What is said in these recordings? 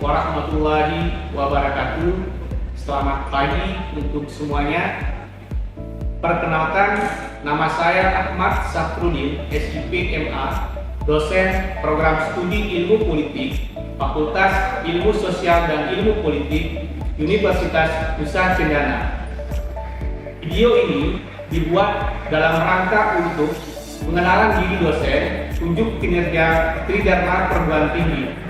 warahmatullahi wabarakatuh. Selamat pagi untuk semuanya. Perkenalkan, nama saya Ahmad Safrudin, SIP MA, dosen Program Studi Ilmu Politik, Fakultas Ilmu Sosial dan Ilmu Politik, Universitas Nusa Cendana. Video ini dibuat dalam rangka untuk pengenalan diri dosen, tunjuk kinerja Tridharma Perguruan Tinggi.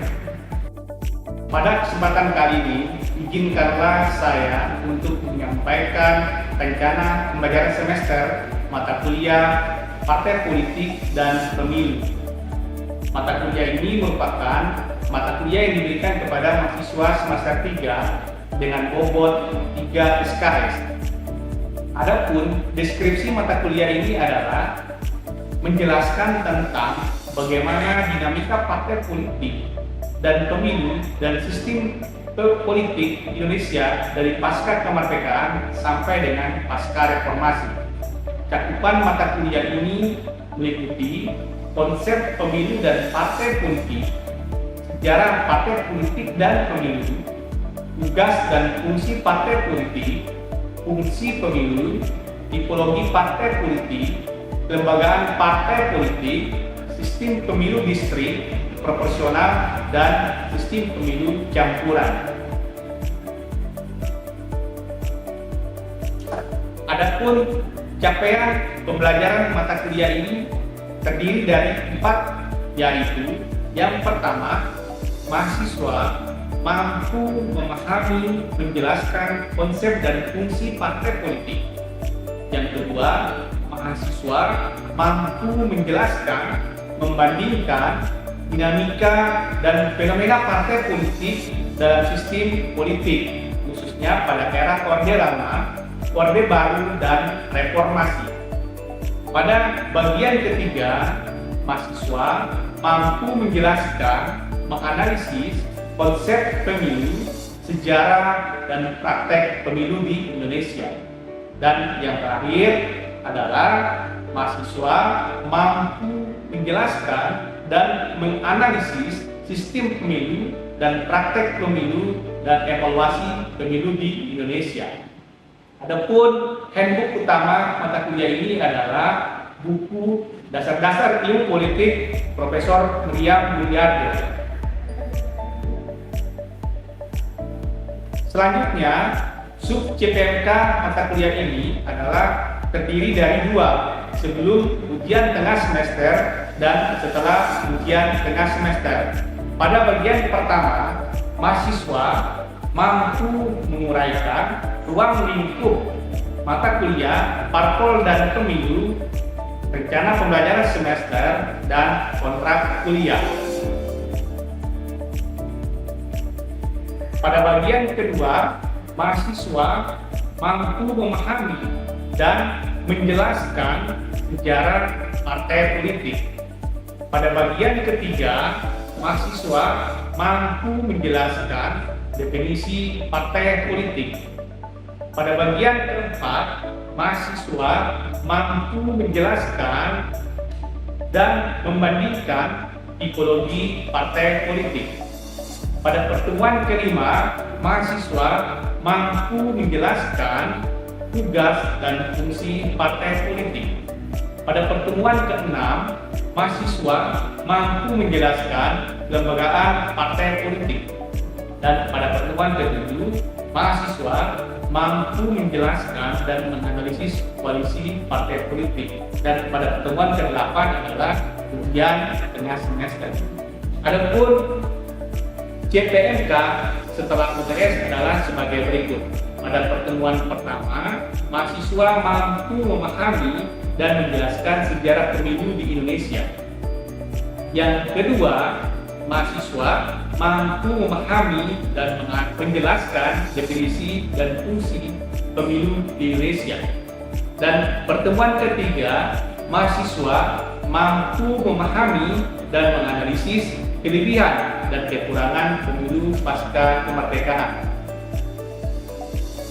Pada kesempatan kali ini, izinkanlah saya untuk menyampaikan rencana pembelajaran semester mata kuliah Partai Politik dan Pemilu. Mata kuliah ini merupakan mata kuliah yang diberikan kepada mahasiswa semester 3 dengan bobot 3 SKS. Adapun deskripsi mata kuliah ini adalah menjelaskan tentang bagaimana dinamika partai politik dan pemilu dan sistem politik Indonesia dari pasca kemerdekaan sampai dengan pasca reformasi. Cakupan mata kuliah ini meliputi konsep pemilu dan partai politik, sejarah partai politik dan pemilu, tugas dan fungsi partai politik, fungsi pemilu, tipologi partai politik, kelembagaan partai politik, sistem pemilu distrik, proporsional, dan sistem pemilu campuran. Adapun capaian pembelajaran mata kuliah ini terdiri dari 4, yaitu yang pertama, mahasiswa mampu memahami, menjelaskan konsep dan fungsi partai politik. Yang kedua, mahasiswa mampu menjelaskan, membandingkan dinamika dan fenomena partai politik dalam sistem politik, khususnya pada era Orde Lama, Orde Baru, dan Reformasi. Pada bagian ketiga, mahasiswa mampu menjelaskan, menganalisis konsep pemilu, sejarah, dan praktek pemilu di Indonesia. Dan yang terakhir adalah mahasiswa mampu menjelaskan dan menganalisis sistem pemilu dan praktek pemilu dan evaluasi pemilu di Indonesia. Adapun handbook utama mata kuliah ini adalah buku Dasar-Dasar Ilmu Politik Profesor Miriam Mulyadi. Selanjutnya, sub CPMK mata kuliah ini adalah terdiri dari 2, sebelum ujian tengah semester dan setelah ujian tengah semester. Pada bagian pertama, mahasiswa mampu menguraikan ruang lingkup mata kuliah Parpol dan Pemilu, rencana pembelajaran semester, dan kontrak kuliah. Pada bagian kedua, mahasiswa mampu memahami dan menjelaskan sejarah partai politik. Pada bagian ketiga, mahasiswa mampu menjelaskan definisi partai politik. Pada bagian keempat, mahasiswa mampu menjelaskan dan membandingkan tipologi partai politik. Pada pertemuan kelima, mahasiswa mampu menjelaskan tugas dan fungsi partai politik. Pada pertemuan keenam, mahasiswa mampu menjelaskan kelembagaan partai politik. Dan pada pertemuan ketujuh, mahasiswa mampu menjelaskan dan menganalisis koalisi partai politik. Dan pada pertemuan ke-8 adalah ujian tengah semester. Adapun CPMK setelah UTS adalah sebagai berikut. Pada pertemuan pertama, mahasiswa mampu memahami dan menjelaskan sejarah pemilu di Indonesia. Yang kedua, mahasiswa mampu memahami dan menjelaskan definisi dan fungsi pemilu di Indonesia. Dan pertemuan ketiga, mahasiswa mampu memahami dan menganalisis kelebihan dan kekurangan pemilu pasca kemerdekaan.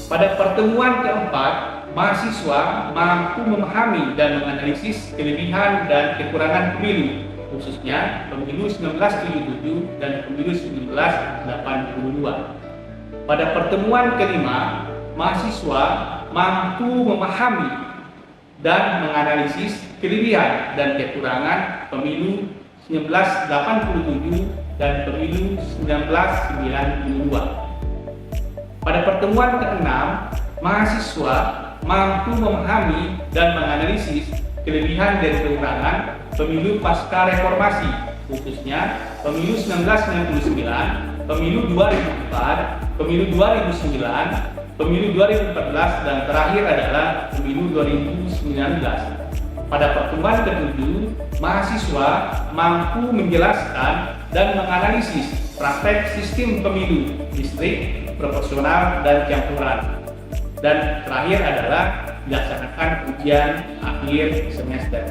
Pada pertemuan keempat, mahasiswa mampu memahami dan menganalisis kelebihan dan kekurangan pemilu khususnya pemilu 1977 dan pemilu 1982. Pada pertemuan kelima, mahasiswa mampu memahami dan menganalisis kelebihan dan kekurangan pemilu 1987 dan pemilu 1992. Pada pertemuan keenam, mahasiswa mampu memahami dan menganalisis kelebihan dan kekurangan pemilu pasca reformasi, khususnya pemilu 1999, pemilu 2004, pemilu 2009, pemilu 2014, dan terakhir adalah pemilu 2019. Pada pertemuan ketujuh, mahasiswa mampu menjelaskan dan menganalisis praktek sistem pemilu distrik, proporsional, dan campuran. Dan terakhir adalah dilaksanakan ujian akhir semester.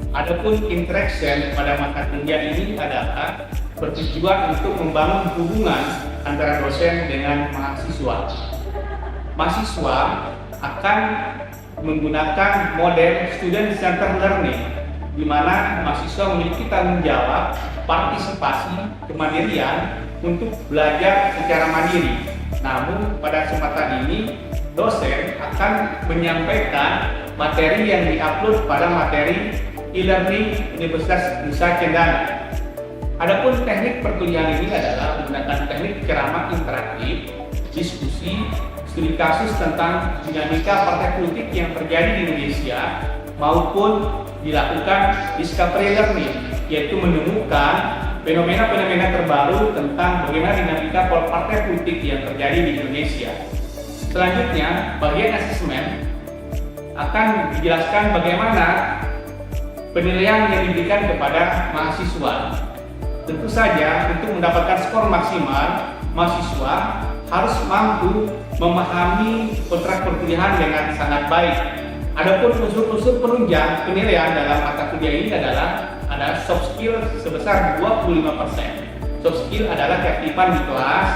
Adapun interaction pada mata kuliah ini adalah bertujuan untuk membangun hubungan antara dosen dengan mahasiswa. Mahasiswa akan menggunakan model student-centered learning, di mana mahasiswa memiliki tanggung jawab, partisipasi, kemandirian untuk belajar secara mandiri. Namun pada kesempatan ini, dosen akan menyampaikan materi yang diupload pada materi e-learning Universitas Nusa Cendana. Adapun teknik perkuliahan ini adalah menggunakan teknik ceramah interaktif, diskusi, studi kasus tentang dinamika partai politik yang terjadi di Indonesia, maupun dilakukan discovery learning, yaitu menemukan fenomena-fenomena terbaru tentang bagaimana dinamika partai politik yang terjadi di Indonesia. Selanjutnya, bagian asesmen akan dijelaskan bagaimana penilaian yang diberikan kepada mahasiswa. Tentu saja, untuk mendapatkan skor maksimal, mahasiswa harus mampu memahami kontrak perkuliahan dengan sangat baik. Adapun unsur-unsur penunjang penilaian dalam mata kuliah ini adalah ada soft skill sebesar 25%. Soft skill adalah keaktifan di kelas,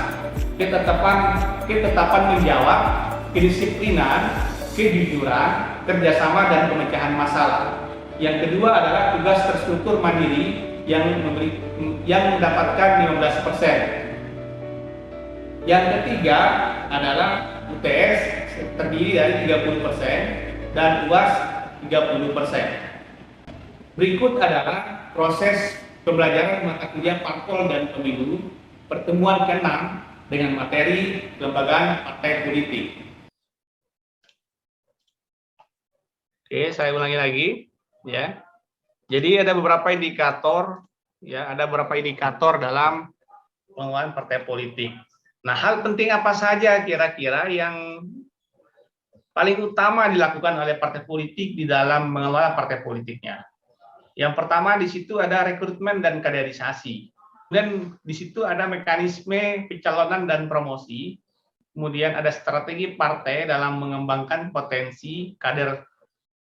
ketetapan menjawab, kedisiplinan, kejujuran, kerjasama, dan pemecahan masalah. Yang kedua adalah tugas terstruktur mandiri yang mendapatkan 15%. Yang ketiga adalah UTS terdiri dari 30% dan UAS 30%. Berikut adalah proses pembelajaran mata kuliah parpol dan pemilu pertemuan ke-6 dengan materi kelembagaan partai politik. Oke, saya ulangi lagi ya. Jadi ada beberapa indikator dalam pengelolaan partai politik. Nah, hal penting apa saja kira-kira yang paling utama dilakukan oleh partai politik di dalam mengelola partai politiknya? Yang pertama di situ ada rekrutmen dan kaderisasi. Kemudian di situ ada mekanisme pencalonan dan promosi. Kemudian ada strategi partai dalam mengembangkan potensi kader,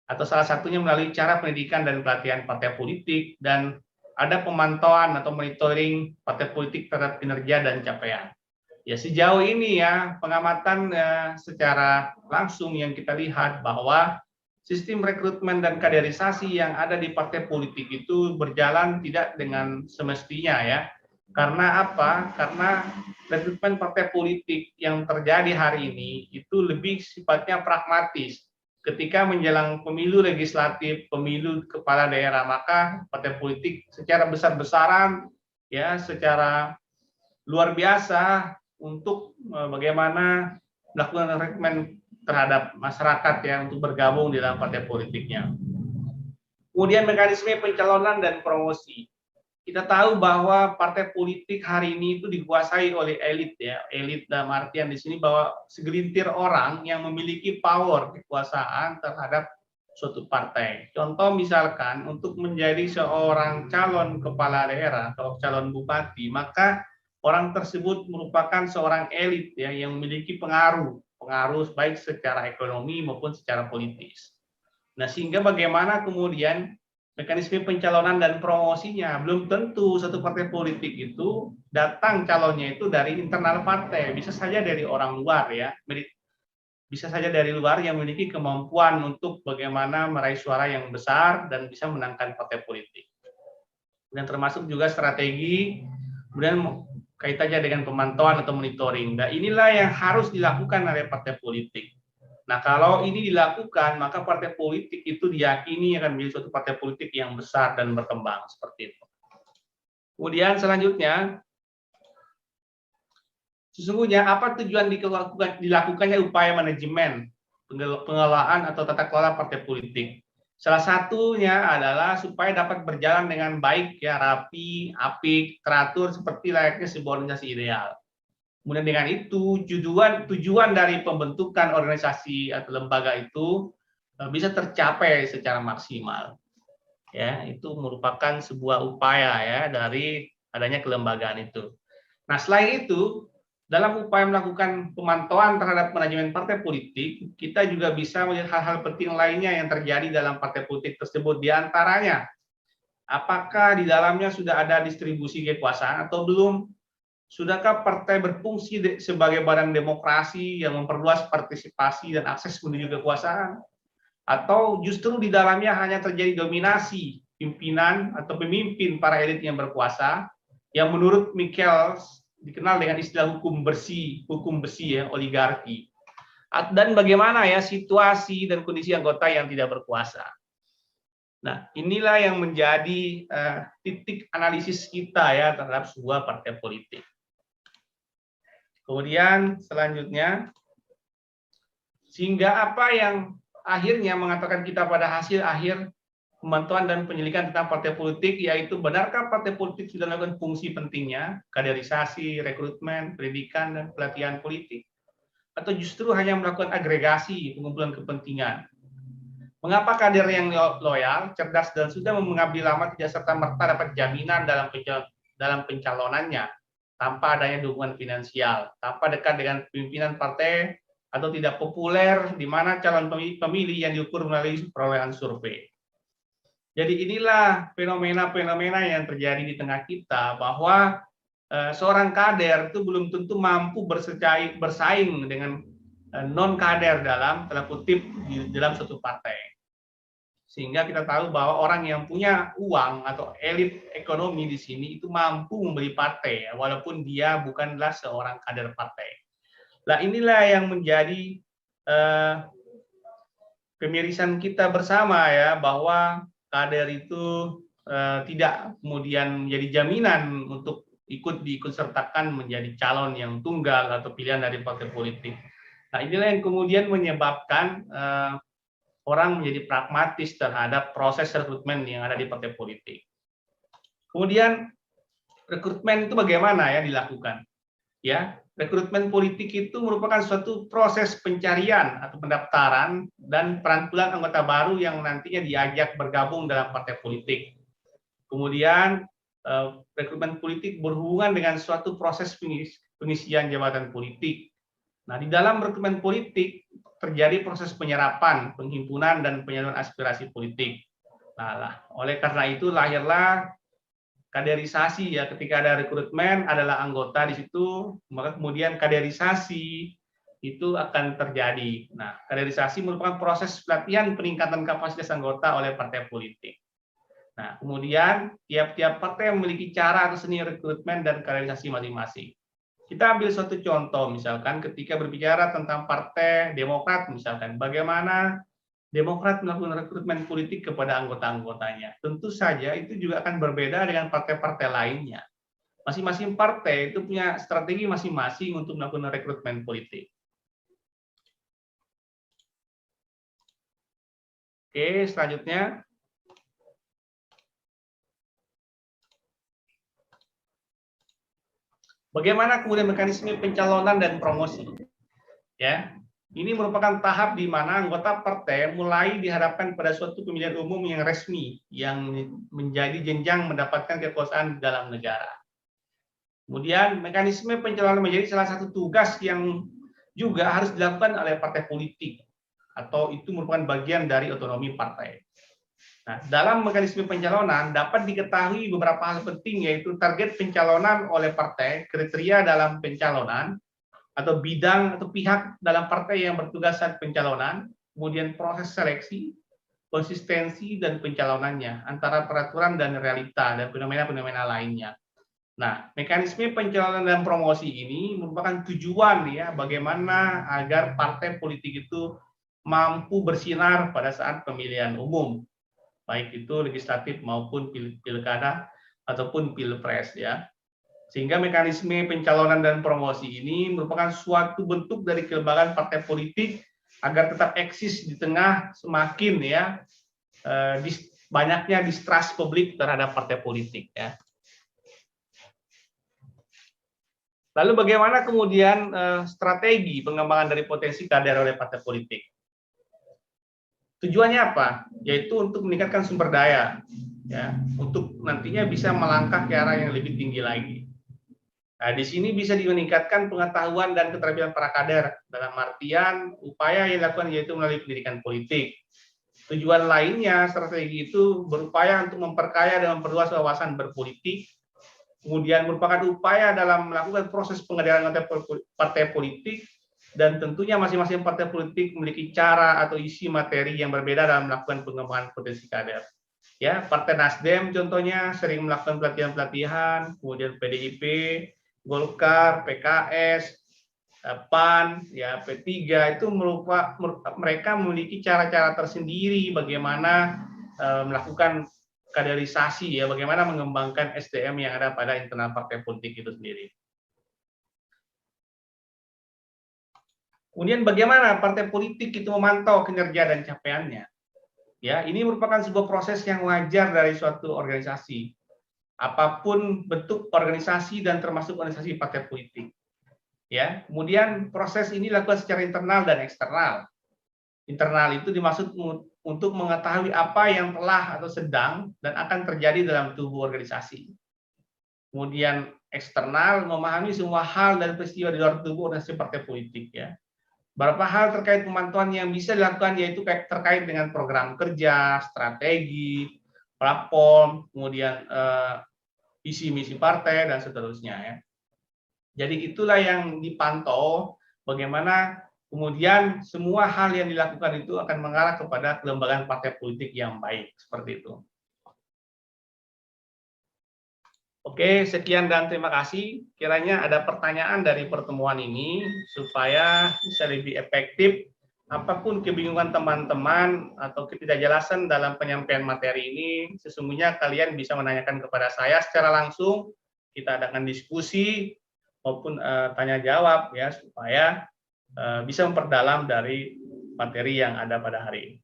atau salah satunya melalui cara pendidikan dan pelatihan partai politik, dan ada pemantauan atau monitoring partai politik terhadap kinerja dan capaian. Ya, sejauh ini ya pengamatan secara langsung yang kita lihat bahwa sistem rekrutmen dan kaderisasi yang ada di partai politik itu berjalan tidak dengan semestinya ya. Karena apa? Karena rekrutmen partai politik yang terjadi hari ini itu lebih sifatnya pragmatis. Ketika menjelang pemilu legislatif, pemilu kepala daerah, maka partai politik secara besar-besaran ya, secara luar biasa untuk bagaimana melakukan rekrutmen terhadap masyarakat ya untuk bergabung di dalam partai politiknya. Kemudian mekanisme pencalonan dan promosi. Kita tahu bahwa partai politik hari ini itu dikuasai oleh elit ya. Elit dalam artian di sini bahwa segelintir orang yang memiliki power kekuasaan terhadap suatu partai. Contoh misalkan untuk menjadi seorang calon kepala daerah atau calon bupati, maka orang tersebut merupakan seorang elit ya yang memiliki pengaruh baik secara ekonomi maupun secara politis. Nah, sehingga bagaimana kemudian mekanisme pencalonan dan promosinya, belum tentu satu partai politik itu datang calonnya itu dari internal partai, bisa saja dari orang luar ya, bisa saja dari luar yang memiliki kemampuan untuk bagaimana meraih suara yang besar dan bisa menangkan partai politik. dan termasuk juga strategi, kemudian kaitannya dengan pemantauan atau monitoring. Nah, inilah yang harus dilakukan oleh partai politik. Nah, kalau ini dilakukan, maka partai politik itu diyakini akan menjadi suatu partai politik yang besar dan berkembang seperti itu. Kemudian selanjutnya, sesungguhnya apa tujuan dilakukannya upaya manajemen, pengelolaan atau tata kelola partai politik? Salah satunya adalah supaya dapat berjalan dengan baik, ya, rapi, apik, teratur seperti layaknya sebuah organisasi ideal. Kemudian dengan itu tujuan dari pembentukan organisasi atau lembaga itu bisa tercapai secara maksimal. Ya, itu merupakan sebuah upaya ya dari adanya kelembagaan itu. Nah, selain itu, dalam upaya melakukan pemantauan terhadap manajemen partai politik, kita juga bisa melihat hal-hal penting lainnya yang terjadi dalam partai politik tersebut. Di antaranya, apakah di dalamnya sudah ada distribusi kekuasaan atau belum? Sudahkah partai berfungsi sebagai badan demokrasi yang memperluas partisipasi dan akses menuju kekuasaan? Atau justru di dalamnya hanya terjadi dominasi pimpinan atau pemimpin para elit yang berkuasa, yang menurut Michels dikenal dengan istilah hukum besi ya, oligarki. Dan bagaimana ya situasi dan kondisi anggota yang tidak berkuasa. Nah, inilah yang menjadi titik analisis kita ya terhadap sebuah partai politik. Kemudian selanjutnya, sehingga apa yang akhirnya mengatakan kita pada hasil akhir pemantauan dan penyelidikan tentang partai politik, yaitu benarkah partai politik sudah melakukan fungsi pentingnya, kaderisasi, rekrutmen, pendidikan, dan pelatihan politik, atau justru hanya melakukan agregasi pengumpulan kepentingan. Mengapa kader yang loyal, cerdas, dan sudah mengambil lama tidak serta-merta dapat jaminan dalam pencalonannya, tanpa adanya dukungan finansial, tanpa dekat dengan pimpinan partai, atau tidak populer, di mana calon pemilih yang diukur melalui perolehan survei. Jadi inilah fenomena-fenomena yang terjadi di tengah kita, bahwa seorang kader itu belum tentu mampu bersaing dengan non-kader dalam tanda kutip di dalam suatu partai. Sehingga kita tahu bahwa orang yang punya uang atau elit ekonomi di sini itu mampu membeli partai, walaupun dia bukanlah seorang kader partai. Nah, inilah yang menjadi pemirisan kita bersama ya, bahwa kader itu tidak kemudian menjadi jaminan untuk diikut sertakan menjadi calon yang tunggal atau pilihan dari partai politik. Nah, inilah yang kemudian menyebabkan orang menjadi pragmatis terhadap proses rekrutmen yang ada di partai politik. Kemudian rekrutmen itu bagaimana ya dilakukan? Ya, rekrutmen politik itu merupakan suatu proses pencarian atau pendaftaran dan perangkulan anggota baru yang nantinya diajak bergabung dalam partai politik. Kemudian rekrutmen politik berhubungan dengan suatu proses pengisian jabatan politik. Nah, di dalam rekrutmen politik terjadi proses penyerapan, penghimpunan, dan penyaluran aspirasi politik. Nah, oleh karena itu lahirlah kaderisasi ya, ketika ada rekrutmen adalah anggota di situ, maka kemudian kaderisasi itu akan terjadi. Nah, kaderisasi merupakan proses pelatihan peningkatan kapasitas anggota oleh partai politik. Nah, kemudian tiap-tiap partai memiliki cara atau seni rekrutmen dan kaderisasi masing-masing. Kita ambil suatu contoh, misalkan ketika berbicara tentang Partai Demokrat, misalkan bagaimana Demokrat melakukan rekrutmen politik kepada anggota-anggotanya. Tentu saja itu juga akan berbeda dengan partai-partai lainnya. Masing-masing partai itu punya strategi masing-masing untuk melakukan rekrutmen politik. Oke, selanjutnya. Bagaimana kemudian mekanisme pencalonan dan promosi? Ya, ini merupakan tahap di mana anggota partai mulai dihadapkan pada suatu pemilihan umum yang resmi, yang menjadi jenjang mendapatkan kekuasaan dalam negara. Kemudian mekanisme pencalonan menjadi salah satu tugas yang juga harus dilakukan oleh partai politik, atau itu merupakan bagian dari otonomi partai. Nah, dalam mekanisme pencalonan dapat diketahui beberapa hal penting, yaitu target pencalonan oleh partai, kriteria dalam pencalonan, atau bidang atau pihak dalam partai yang bertugas saat pencalonan, kemudian proses seleksi, konsistensi dan pencalonannya antara peraturan dan realita dan fenomena-fenomena lainnya. Nah, mekanisme pencalonan dan promosi ini merupakan tujuan ya bagaimana agar partai politik itu mampu bersinar pada saat pemilihan umum, baik itu legislatif maupun pilkada ataupun pilpres ya. Sehingga mekanisme pencalonan dan promosi ini merupakan suatu bentuk dari kelembagaan partai politik agar tetap eksis di tengah semakin ya banyaknya distrust publik terhadap partai politik ya. Lalu bagaimana kemudian strategi pengembangan dari potensi kader oleh partai politik? Tujuannya apa? Yaitu untuk meningkatkan sumber daya, ya, untuk nantinya bisa melangkah ke arah yang lebih tinggi lagi. Nah, di sini bisa meningkatkan pengetahuan dan keterampilan para kader dalam artian upaya yang dilakukan yaitu melalui pendidikan politik. Tujuan lainnya strategi itu berupaya untuk memperkaya dan memperluas wawasan berpolitik. Kemudian merupakan upaya dalam melakukan proses pengedaran partai politik dan tentunya masing-masing partai politik memiliki cara atau isi materi yang berbeda dalam melakukan pengembangan potensi kader. Ya, Partai Nasdem contohnya sering melakukan pelatihan-pelatihan, kemudian PDIP, Golkar, PKS, PAN, ya P3 itu mereka memiliki cara-cara tersendiri bagaimana melakukan kaderisasi ya, bagaimana mengembangkan SDM yang ada pada internal partai politik itu sendiri. Kemudian bagaimana partai politik itu memantau kinerja dan capaiannya? Ya, ini merupakan sebuah proses yang wajar dari suatu organisasi. Apapun bentuk organisasi dan termasuk organisasi partai politik. Ya, kemudian proses ini dilakukan secara internal dan eksternal. Internal itu dimaksud untuk mengetahui apa yang telah atau sedang dan akan terjadi dalam tubuh organisasi. Kemudian eksternal memahami semua hal dan peristiwa di luar tubuh organisasi partai politik ya. Beberapa hal terkait pemantauan yang bisa dilakukan yaitu terkait dengan program kerja, strategi, platform, kemudian visi misi partai dan seterusnya ya. Jadi itulah yang dipantau bagaimana kemudian semua hal yang dilakukan itu akan mengarah kepada kelembagaan partai politik yang baik, seperti itu. Oke, sekian dan terima kasih. Kiranya ada pertanyaan dari pertemuan ini supaya bisa lebih efektif. Apapun kebingungan teman-teman atau ketidakjelasan dalam penyampaian materi ini, sesungguhnya kalian bisa menanyakan kepada saya secara langsung. Kita adakan diskusi maupun tanya jawab ya supaya bisa memperdalam dari materi yang ada pada hari ini.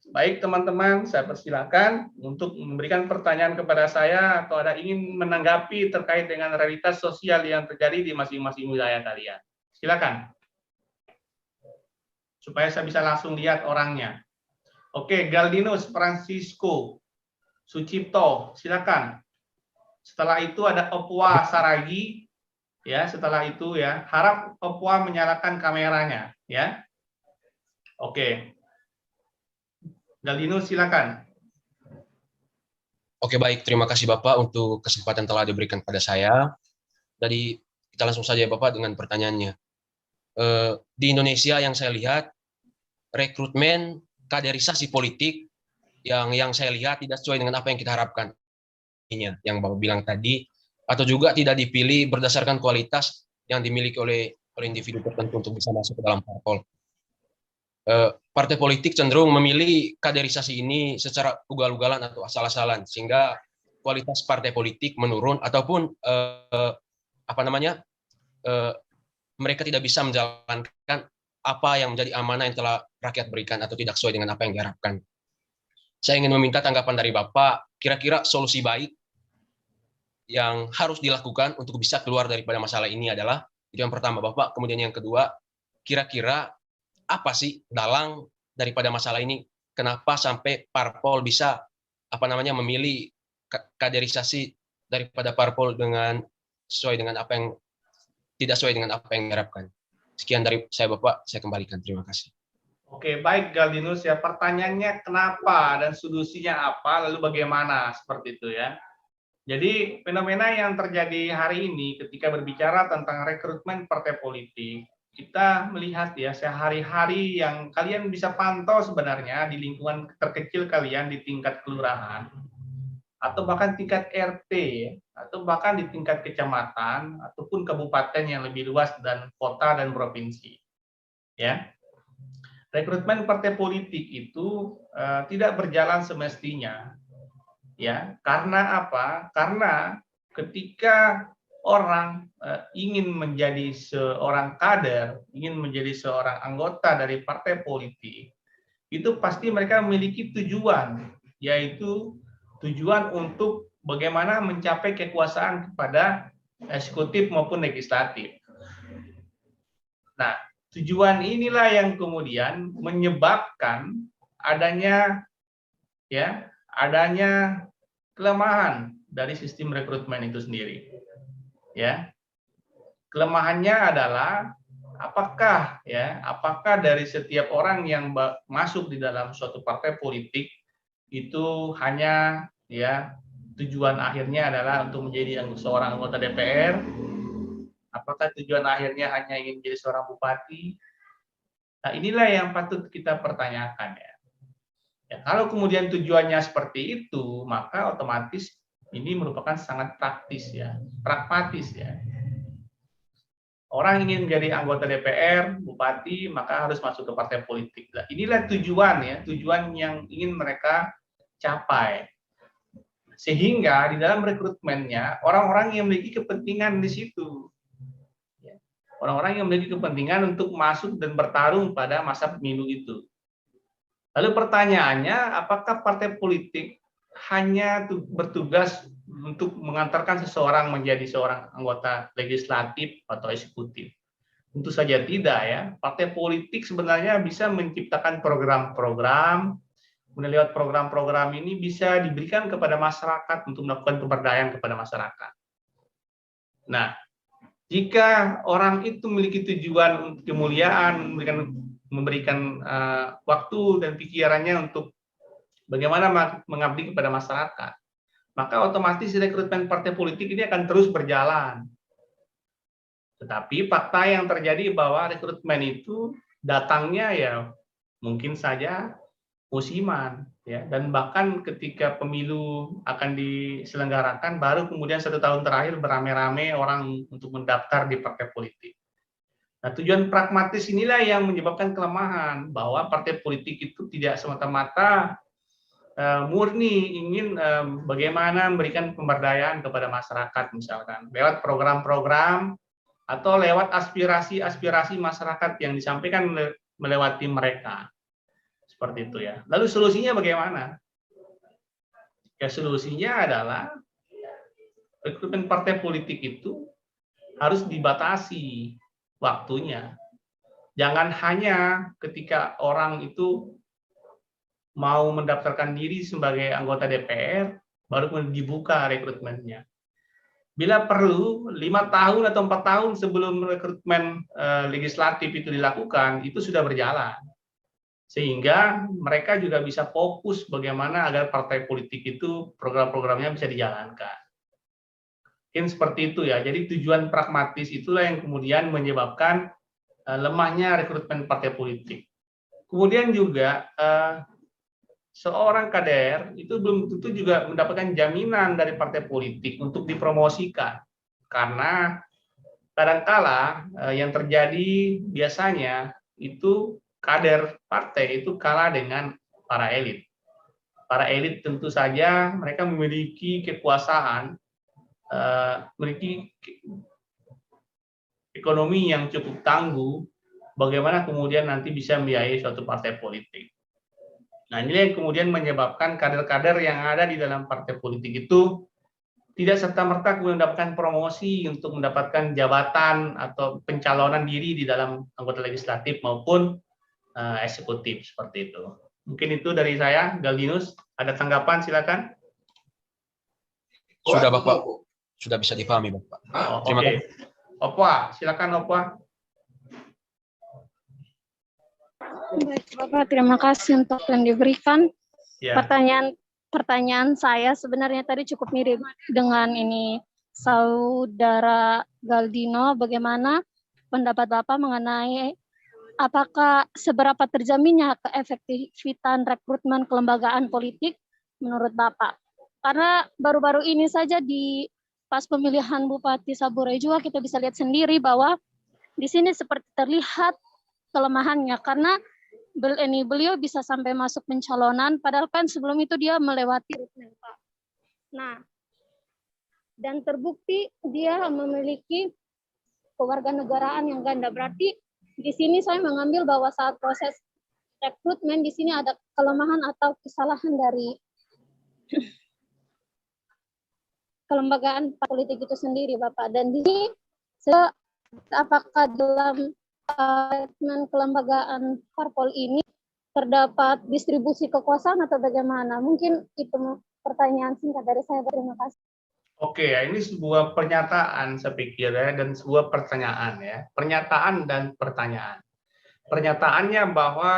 Baik teman-teman, saya persilakan untuk memberikan pertanyaan kepada saya atau ada ingin menanggapi terkait dengan realitas sosial yang terjadi di masing-masing wilayah kalian. Silakan. Supaya saya bisa langsung lihat orangnya. Oke, Galdinus Francisco Sucipto, silakan. Setelah itu ada Opwa Saragi. Ya, setelah itu ya, harap Opwa menyalakan kameranya, ya. Oke. Galdinus, silakan. Oke, baik. Terima kasih Bapak untuk kesempatan telah diberikan pada saya. Jadi, kita langsung saja Bapak dengan pertanyaannya. Di Indonesia yang saya lihat, rekrutmen kaderisasi politik yang saya lihat tidak sesuai dengan apa yang kita harapkan. Yang Bapak bilang tadi, atau juga tidak dipilih berdasarkan kualitas yang dimiliki oleh individu tertentu untuk bisa masuk ke dalam parpol. Partai politik cenderung memilih kaderisasi ini secara ugal-ugalan atau asal-asalan, sehingga kualitas partai politik menurun ataupun mereka tidak bisa menjalankan apa yang menjadi amanah yang telah rakyat berikan atau tidak sesuai dengan apa yang diharapkan. Saya ingin meminta tanggapan dari Bapak, kira-kira solusi baik yang harus dilakukan untuk bisa keluar daripada masalah ini adalah, itu yang pertama Bapak, kemudian yang kedua, kira-kira apa sih dalang daripada masalah ini? Kenapa sampai parpol bisa memilih kaderisasi daripada parpol dengan sesuai dengan apa yang tidak sesuai dengan apa yang diharapkan? Sekian dari saya Bapak, saya kembalikan. Terima kasih. Oke, baik Galdinus ya. Pertanyaannya kenapa dan solusinya apa, lalu bagaimana, seperti itu ya. Jadi fenomena yang terjadi hari ini ketika berbicara tentang rekrutmen partai politik, kita melihat ya sehari-hari yang kalian bisa pantau sebenarnya di lingkungan terkecil kalian di tingkat kelurahan atau bahkan tingkat RT atau bahkan di tingkat kecamatan ataupun kabupaten yang lebih luas dan kota dan provinsi. Ya. Rekrutmen partai politik itu tidak berjalan semestinya. Ya, karena apa? Karena ketika orang ingin menjadi seorang kader, ingin menjadi seorang anggota dari partai politik, itu pasti mereka memiliki tujuan, yaitu tujuan untuk bagaimana mencapai kekuasaan kepada eksekutif maupun legislatif. Nah, tujuan inilah yang kemudian menyebabkan adanya kelemahan dari sistem rekrutmen itu sendiri. Ya. Kelemahannya adalah apakah dari setiap orang yang masuk di dalam suatu partai politik itu hanya tujuan akhirnya adalah untuk menjadi seorang anggota DPR, apakah tujuan akhirnya hanya ingin menjadi seorang bupati. Nah, inilah yang patut kita pertanyakan ya. Kalau kemudian tujuannya seperti itu, maka otomatis ini merupakan sangat praktis ya, pragmatis ya. Orang ingin menjadi anggota DPR, bupati, maka harus masuk ke partai politik. Nah, inilah tujuan yang ingin mereka capai. Sehingga di dalam rekrutmennya, orang-orang yang memiliki kepentingan di situ. Orang-orang yang memiliki kepentingan untuk masuk dan bertarung pada masa pemilu itu. Lalu pertanyaannya, apakah partai politik hanya bertugas untuk mengantarkan seseorang menjadi seorang anggota legislatif atau eksekutif? Tentu saja tidak ya. Partai politik sebenarnya bisa menciptakan program-program, kemudian lewat program-program ini bisa diberikan kepada masyarakat untuk melakukan pemberdayaan kepada masyarakat. Nah, jika orang itu memiliki tujuan kemuliaan, memberikan waktu dan pikirannya untuk bagaimana mengabdi kepada masyarakat, maka otomatis rekrutmen partai politik ini akan terus berjalan. Tetapi fakta yang terjadi bahwa rekrutmen itu datangnya ya mungkin saja musiman, ya, dan bahkan ketika pemilu akan diselenggarakan baru kemudian 1 tahun terakhir beramai-ramai orang untuk mendaftar di partai politik. Nah, tujuan pragmatis inilah yang menyebabkan kelemahan bahwa partai politik itu tidak semata-mata murni ingin bagaimana memberikan pemberdayaan kepada masyarakat misalkan lewat program-program atau lewat aspirasi-aspirasi masyarakat yang disampaikan melewati mereka. Seperti itu ya. Lalu solusinya bagaimana? Ya, solusinya adalah rekrutmen partai politik itu harus dibatasi waktunya. Jangan hanya ketika orang itu mau mendaftarkan diri sebagai anggota DPR, baru dibuka rekrutmennya. Bila perlu, 5 tahun atau 4 tahun sebelum rekrutmen legislatif itu dilakukan, itu sudah berjalan. Sehingga mereka juga bisa fokus bagaimana agar partai politik itu program-programnya bisa dijalankan. Mungkin seperti itu ya. Jadi tujuan pragmatis itulah yang kemudian menyebabkan lemahnya rekrutmen partai politik. Kemudian juga seorang kader itu belum tentu juga mendapatkan jaminan dari partai politik untuk dipromosikan. Karena kadangkala yang terjadi biasanya itu kader partai itu kalah dengan para elit. Para elit tentu saja mereka memiliki kekuasaan, memiliki ekonomi yang cukup tangguh, bagaimana kemudian nanti bisa membiayai suatu partai politik. Nah, ini yang kemudian menyebabkan kader-kader yang ada di dalam partai politik itu tidak serta-merta kemudian mendapatkan promosi untuk mendapatkan jabatan atau pencalonan diri di dalam anggota legislatif maupun eksekutif seperti itu. Mungkin itu dari saya, Galdinus. Ada tanggapan silakan. Sudah Bapak, sudah bisa dipahami Bapak. Terima kasih. Opwa, silakan Opwa. Baik, Bapak, terima kasih untuk yang diberikan. Ya. Pertanyaan saya sebenarnya tadi cukup mirip dengan ini Saudara Galdino, bagaimana pendapat Bapak mengenai apakah seberapa terjaminnya keefektifan rekrutmen kelembagaan politik menurut Bapak? Karena baru-baru ini saja pas pemilihan Bupati Saburai Jua kita bisa lihat sendiri bahwa di sini seperti terlihat kelemahannya karena beliau bisa sampai masuk pencalonan padahal kan sebelum itu dia melewati rekrutmen, Pak. Nah, dan terbukti dia memiliki kewarganegaraan yang ganda. Berarti di sini saya mengambil bahwa saat proses rekrutmen di sini ada kelemahan atau kesalahan dari kelembagaan politik itu sendiri, Bapak. Dan di sini apakah dalam kelembagaan parpol ini terdapat distribusi kekuasaan atau bagaimana? Mungkin itu pertanyaan singkat dari saya. Terima kasih. Oke, ya, ini sebuah pernyataan saya pikir ya, dan sebuah pertanyaan ya. Pernyataan dan pertanyaan. Pernyataannya bahwa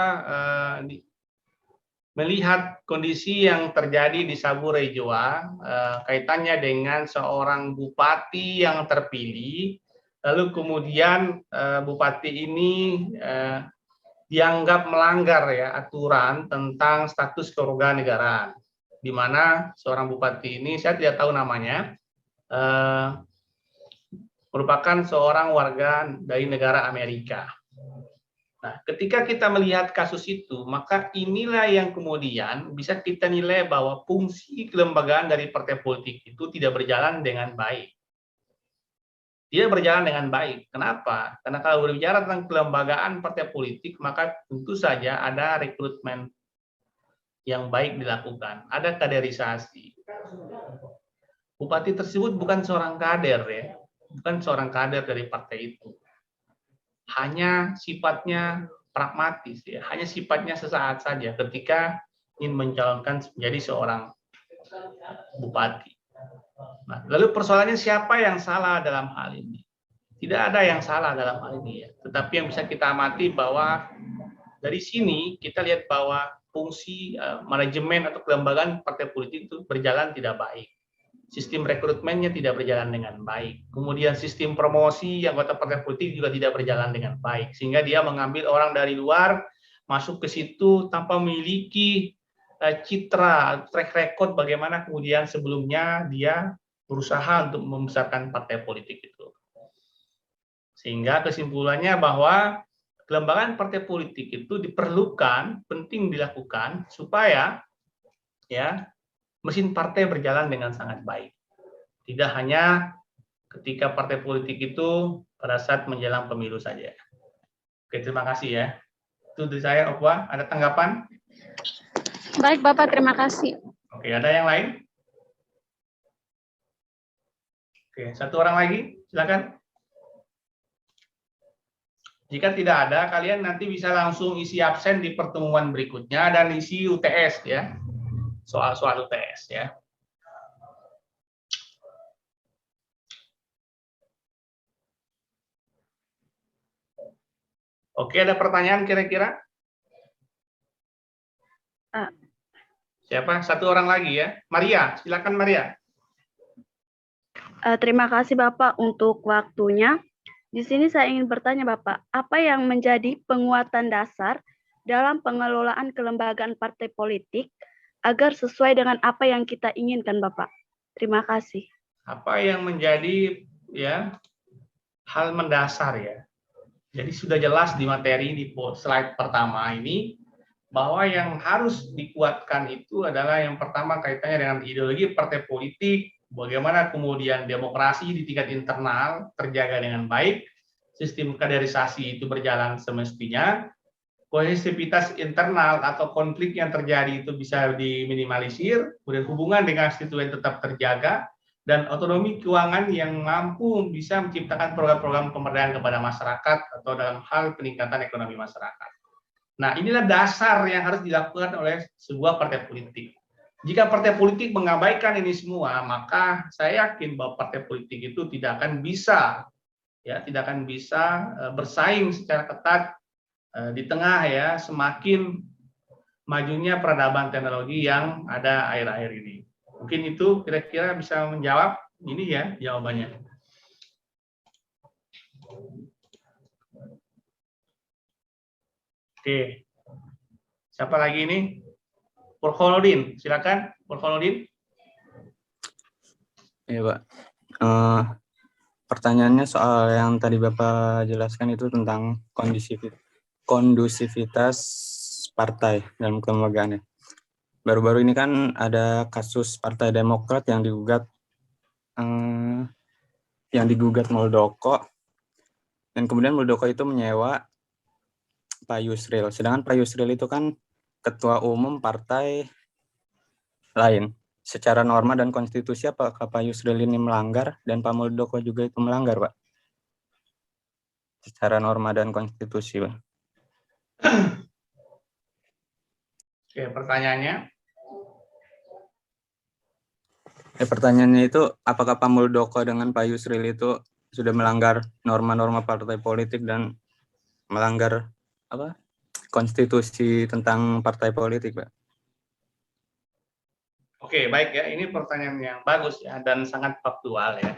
melihat kondisi yang terjadi di Saburai Jua, kaitannya dengan seorang bupati yang terpilih, lalu kemudian bupati ini dianggap melanggar ya aturan tentang status kewarganegaraan, di mana seorang bupati ini, saya tidak tahu namanya, merupakan seorang warga dari negara Amerika. Nah, ketika kita melihat kasus itu, maka inilah yang kemudian bisa kita nilai bahwa fungsi kelembagaan dari partai politik itu tidak berjalan dengan baik. Tidak berjalan dengan baik. Kenapa? Karena kalau berbicara tentang kelembagaan partai politik, maka tentu saja ada rekrutmen yang baik dilakukan, ada kaderisasi. Bupati tersebut bukan seorang kader ya, bukan seorang kader dari partai itu. Hanya sifatnya pragmatis ya, hanya sifatnya sesaat saja ketika ingin mencalonkan menjadi seorang bupati. Nah, lalu persoalannya siapa yang salah dalam hal ini? Tidak ada yang salah dalam hal ini ya. Tetapi yang bisa kita amati bahwa dari sini kita lihat bahwa fungsi manajemen atau kelembagaan partai politik itu berjalan tidak baik. Sistem rekrutmennya tidak berjalan dengan baik. Kemudian sistem promosi anggota partai politik juga tidak berjalan dengan baik. Sehingga dia mengambil orang dari luar, masuk ke situ tanpa memiliki citra, track record bagaimana kemudian sebelumnya dia berusaha untuk membesarkan partai politik itu. Sehingga kesimpulannya bahwa kelembagaan partai politik itu diperlukan, penting dilakukan supaya ya mesin partai berjalan dengan sangat baik. Tidak hanya ketika partai politik itu pada saat menjelang pemilu saja. Oke, terima kasih ya. Itu dari saya, Okwa. Ada tanggapan? Baik, Bapak. Terima kasih. Oke, ada yang lain? Oke, satu orang lagi. Silakan. Jika tidak ada, kalian nanti bisa langsung isi absen di pertemuan berikutnya dan isi UTS ya. Soal-soal UTS ya. Oke, ada pertanyaan kira-kira? Siapa? Satu orang lagi ya. Maria, silakan Maria. Terima kasih Bapak untuk waktunya. Di sini saya ingin bertanya Bapak, apa yang menjadi penguatan dasar dalam pengelolaan kelembagaan partai politik agar sesuai dengan apa yang kita inginkan, Bapak? Terima kasih. Apa yang menjadi ya hal mendasar ya. Jadi sudah jelas di materi di slide pertama ini bahwa yang harus dikuatkan itu adalah yang pertama kaitannya dengan ideologi partai politik, bagaimana kemudian demokrasi di tingkat internal terjaga dengan baik, sistem kaderisasi itu berjalan semestinya, kohesivitas internal atau konflik yang terjadi itu bisa diminimalisir, kemudian hubungan dengan konstituen tetap terjaga, dan otonomi keuangan yang mampu bisa menciptakan program-program pemberdayaan kepada masyarakat atau dalam hal peningkatan ekonomi masyarakat. Nah, inilah dasar yang harus dilakukan oleh sebuah partai politik. Jika partai politik mengabaikan ini semua, maka saya yakin bahwa partai politik itu tidak akan bisa bersaing secara ketat di tengah ya semakin majunya peradaban teknologi yang ada akhir-akhir ini. Mungkin itu kira-kira bisa menjawab ini ya jawabannya. Oke. Siapa lagi ini? Burhanuddin, silakan Burhanuddin. Iya, Pak. Pertanyaannya soal yang tadi Bapak jelaskan itu tentang kondusivitas partai dalam kelembagaannya. Baru-baru ini kan ada kasus Partai Demokrat yang digugat Muldoko, dan kemudian Muldoko itu menyewa Pak Yusril. Sedangkan Pak Yusril itu kan ketua umum partai lain. Secara norma dan konstitusi, apakah Pak Yusril ini melanggar dan Pak Muldoko juga itu melanggar, Pak? Secara norma dan konstitusi, Pak. Oke, pertanyaannya. Pertanyaannya itu, apakah Pak Muldoko dengan Pak Yusril itu sudah melanggar norma-norma partai politik dan melanggar konstitusi tentang partai politik, Pak? Oke, baik ya. Ini pertanyaan yang bagus ya dan sangat faktual ya.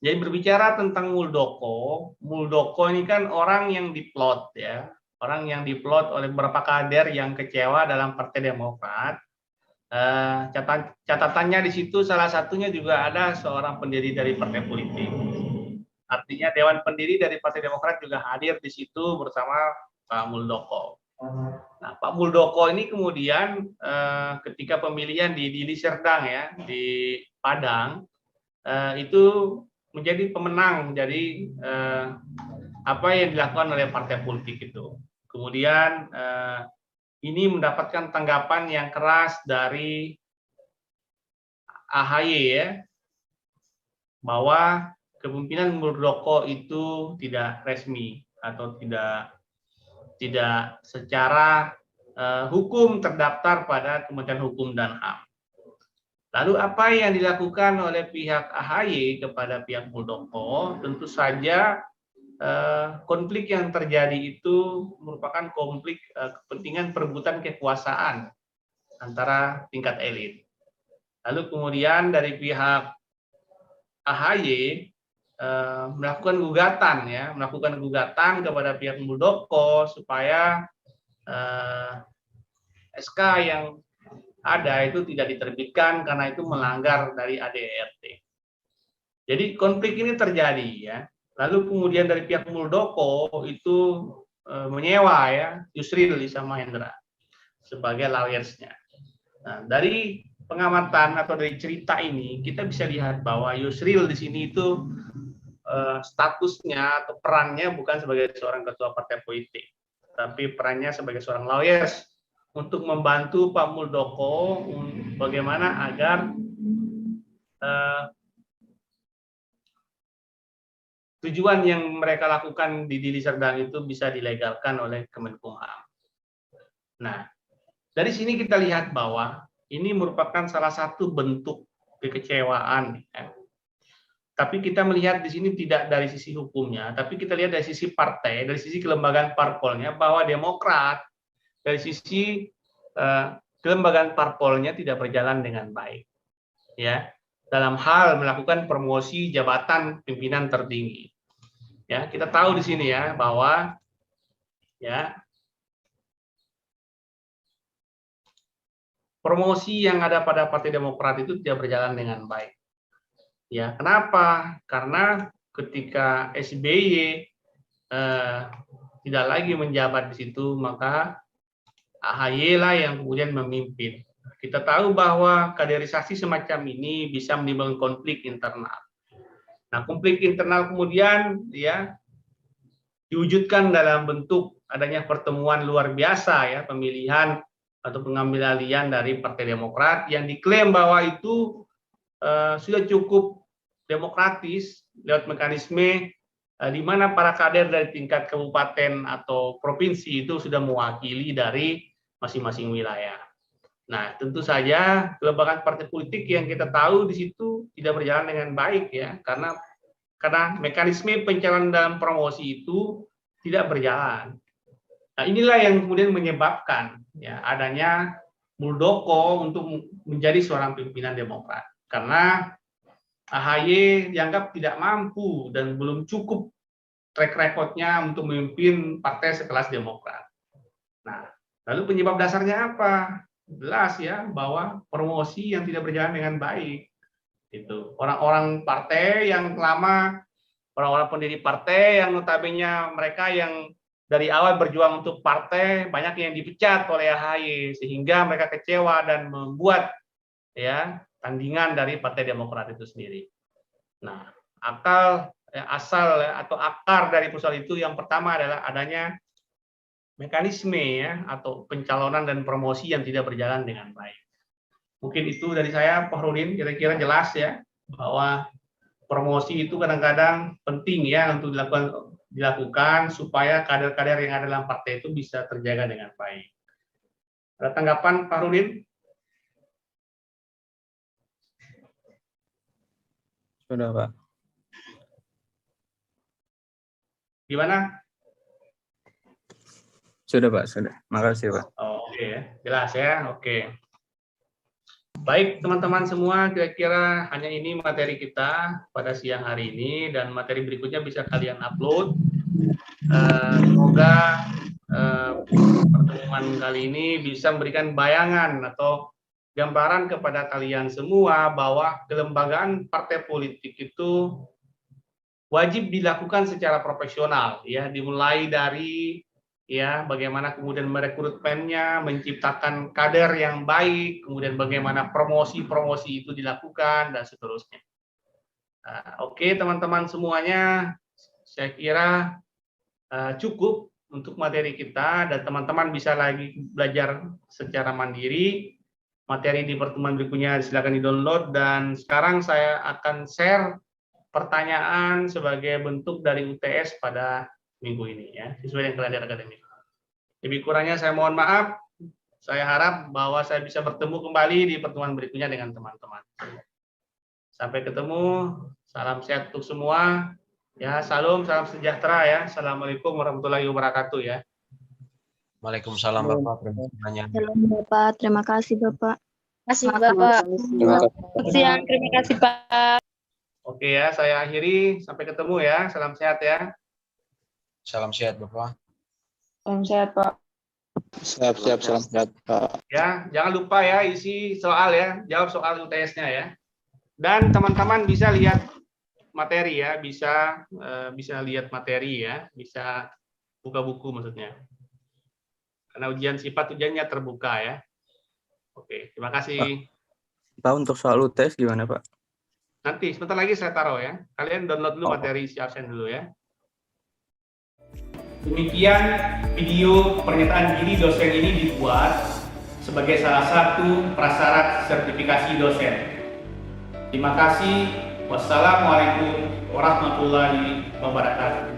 Jadi berbicara tentang Muldoko, Muldoko ini kan orang yang diplot ya, orang yang diplot oleh beberapa kader yang kecewa dalam Partai Demokrat. Catatannya di situ salah satunya juga ada seorang pendiri dari partai politik. Artinya Dewan Pendiri dari Partai Demokrat juga hadir di situ bersama Pak Muldoko. Nah, Pak Muldoko ini kemudian ketika pemilihan di Dili Serdang ya, di Padang, itu menjadi pemenang dari apa yang dilakukan oleh partai politik itu. Kemudian ini mendapatkan tanggapan yang keras dari AHY ya, bahwa kepemimpinan Muldoko itu tidak resmi atau tidak secara hukum terdaftar pada Kementerian Hukum dan HAM. Lalu apa yang dilakukan oleh pihak AHY kepada pihak Muldoko? Tentu saja konflik yang terjadi itu merupakan konflik kepentingan perebutan kekuasaan antara tingkat elit. Lalu kemudian dari pihak AHY melakukan gugatan kepada pihak Muldoko supaya SK yang ada itu tidak diterbitkan karena itu melanggar dari ADART. Jadi konflik ini terjadi ya. Lalu kemudian dari pihak Muldoko itu menyewa ya Yusril Issa Mahendra sebagai lawyersnya. Nah, dari pengamatan atau dari cerita ini kita bisa lihat bahwa Yusril di sini itu statusnya atau perannya bukan sebagai seorang ketua partai politik, tapi perannya sebagai seorang lawyers untuk membantu Pak Muldoko bagaimana agar tujuan yang mereka lakukan di Dili Serdang itu bisa dilegalkan oleh Kemenkumham. Nah, dari sini kita lihat bahwa ini merupakan salah satu bentuk kekecewaan. Ya. Tapi kita melihat di sini tidak dari sisi hukumnya, tapi kita lihat dari sisi partai, dari sisi kelembagaan parpolnya, bahwa Demokrat dari sisi kelembagaan parpolnya tidak berjalan dengan baik. Ya, dalam hal melakukan promosi jabatan pimpinan tertinggi. Ya, kita tahu di sini ya bahwa ya promosi yang ada pada Partai Demokrat itu tidak berjalan dengan baik. Ya, kenapa? Karena ketika SBY tidak lagi menjabat di situ, maka AHY lah yang kemudian memimpin. Kita tahu bahwa kaderisasi semacam ini bisa menimbulkan konflik internal. Nah, konflik internal kemudian ya diwujudkan dalam bentuk adanya pertemuan luar biasa ya, pemilihan atau pengambil alihan dari Partai Demokrat yang diklaim bahwa itu sudah cukup demokratis lewat mekanisme di mana para kader dari tingkat kabupaten atau provinsi itu sudah mewakili dari masing-masing wilayah. Nah, tentu saja kelembagaan partai politik yang kita tahu di situ tidak berjalan dengan baik ya, karena mekanisme pencalonan dalam promosi itu tidak berjalan. Nah, inilah yang kemudian menyebabkan ya adanya Muldoko untuk menjadi seorang pimpinan Demokrat, karena AHY dianggap tidak mampu dan belum cukup track record-nya untuk memimpin partai sekelas Demokrat. Nah, lalu penyebab dasarnya apa? Jelas ya bahwa promosi yang tidak berjalan dengan baik. Itu orang-orang partai yang lama, orang-orang pendiri partai yang notabene mereka yang dari awal berjuang untuk partai, banyak yang dipecat oleh AHY sehingga mereka kecewa dan membuat ya tandingan dari Partai Demokrat itu sendiri. Nah, asal atau akar dari persoalan itu yang pertama adalah adanya mekanisme ya atau pencalonan dan promosi yang tidak berjalan dengan baik. Mungkin itu dari saya, Pak Rudin, kira-kira jelas ya bahwa promosi itu kadang-kadang penting ya untuk dilakukan supaya kader-kader yang ada dalam partai itu bisa terjaga dengan baik. Ada tanggapan Pak Rudin? Sudah, Pak. Gimana? Sudah, Pak. Sudah. Makasih, Pak. Oh, oke ya. Jelas ya. Oke. Baik, teman-teman semua, kira-kira hanya ini materi kita pada siang hari ini dan materi berikutnya bisa kalian upload. Semoga pertemuan kali ini bisa memberikan bayangan atau gambaran kepada kalian semua bahwa kelembagaan partai politik itu wajib dilakukan secara profesional ya, dimulai dari ya bagaimana kemudian merekrutmennya, menciptakan kader yang baik, kemudian bagaimana promosi-promosi itu dilakukan dan seterusnya. Oke, teman-teman semuanya, saya kira cukup untuk materi kita dan teman-teman bisa lagi belajar secara mandiri. Materi di pertemuan berikutnya silakan di-download dan sekarang saya akan share pertanyaan sebagai bentuk dari UTS pada minggu ini ya, sesuai dengan kalender akademik. Lebih kurangnya saya mohon maaf. Saya harap bahwa saya bisa bertemu kembali di pertemuan berikutnya dengan teman-teman. Sampai ketemu. Salam sehat untuk semua. Ya, salam sejahtera ya. Assalamualaikum warahmatullahi wabarakatuh ya. Waalaikumsalam Bapak. Salam Bapak, terima kasih Bapak. Terima kasih Bapak. Selamat siang, terima kasih Pak. Oke ya, saya akhiri. Sampai ketemu ya. Salam sehat ya. Salam sehat Bapak. Salam sehat Pak. Siap, salam sehat, Pak. Ya, jangan lupa ya isi soal ya. Jawab soal UTS-nya ya. Dan teman-teman bisa lihat materi ya, bisa lihat materi ya, bisa buka buku maksudnya. Karena ujiannya terbuka ya. Oke, terima kasih. Pak, untuk soal UTS gimana, Pak? Nanti sebentar lagi saya taruh ya. Kalian download dulu materi isi absen dulu ya. Demikian video pernyataan diri dosen ini dibuat sebagai salah satu prasyarat sertifikasi dosen. Terima kasih. Wassalamualaikum warahmatullahi wabarakatuh.